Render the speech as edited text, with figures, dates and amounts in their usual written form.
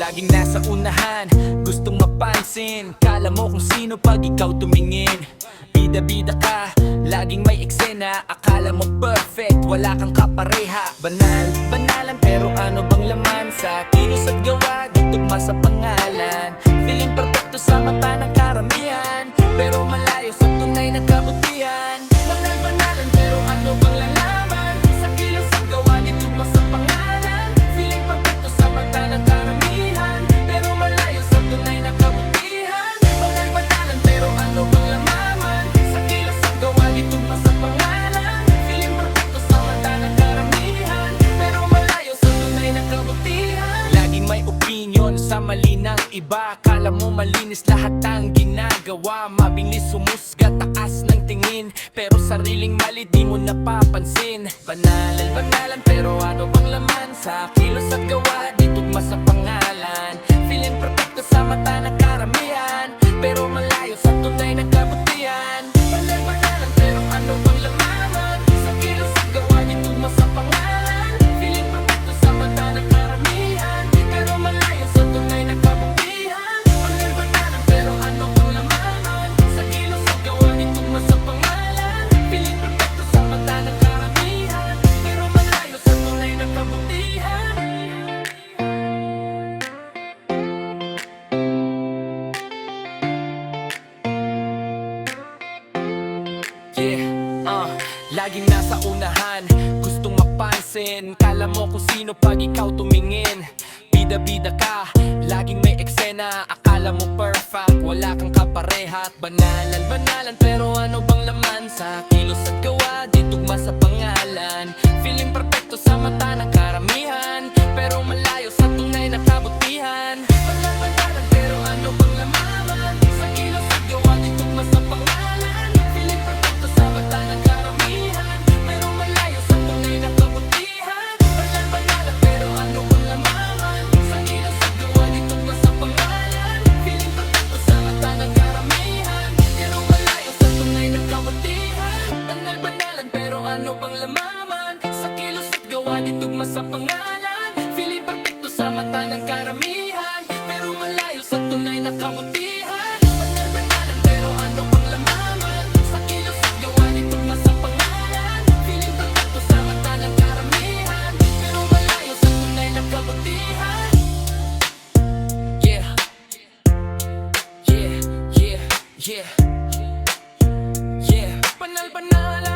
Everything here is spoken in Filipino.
Laging nasa unahan, gustong mapansin. Kala mo kung sino pag ikaw tumingin. Bida-bida ka, laging may eksena. Akala mo perfect, wala kang kapareha. Banal, banalan, pero ano bang laman? Sa kilos at gawa, di tugma sa pangalan. Feeling perfecto sa mata ng karamihan, pero malayo sa tunay na kabutihan. Banal, banalan, pero ano bang lalaman? Sa kilos at gawa, di tugma sa pangalan. Feeling perfecto sa mata ng karamihan, pero malayo sa tunay na kabutihan. Banal, banalan, pero ano bang lalaman? Sa kilos at gawa, di tugma sa pangalan. Feeling perfecto sa mata ng karamihan, pero malayo sa tunay na kabutihan. Laging may opinion sa mali ng iba. Kala mo malinis lahat ang ginagawa. Mabilis humusga, taas ng tingin, pero sariling mali di mo napapansin. Banalan, banalan, pero ano bang laman? Sa kilos at gawa, di tugma sa pangalan. Feeling perfecto sa mata ng karamihan, pero malayo sa tunay na kabutihan. Banal, banalan, pero ano bang laman? Sa kilos at gawa, di tugma sa pangalan. Feeling perfecto sa mata ng karamihan, pero malayo sa tunay na kabutihan. Banal, banalan, pero ano bang laman? Sa kilos at gawa, di tugma sa pangalan. Feeling perfecto sa mata ng karamihan, pero malayo sa tunay na kabutihan. Laging nasa unahan, gustong mapansin. Kala mo kung sino pag ikaw tumingin. Bida-bida ka, laging may eksena. Akala mo perfect, wala kang kapareha. Banalan, banalan, pero ano bang laman? Sa kilos at gawa, di tugma sa pangalan. Feeling perfecto sa mata ng karamihan, pero malayo sa tunay na kabutihan. Banal, banalan, pero ano bang laman? Sa kilos at gawa, di tugma sa pangalan. Feeling perfecto sa mata ng karamihan, pero malayo sa tunay na kabutihan. Banal, banalan, pero ano bang laman? Sa kilos at gawa, di tugma sa pangalan. Feeling perfecto sa mata ng karamihan, pero malayo sa tunay na kabutihan. Banal, banalan, pero ano bang laman? Sa kilos at gawa, di tugma sa pangalan. Feeling perfecto sa mata ng karamihan, pero malayo sa tunay na kabutihan. Banal, banalan, pero ano bang laman? Sa kilos at gawa, di tugma sa pangalan. Feeling perfecto sa mata ng karamihan, pero malayo sa tunay na kabutihan. Yeah, yeah, yeah, yeah, yeah. Banal, banalan.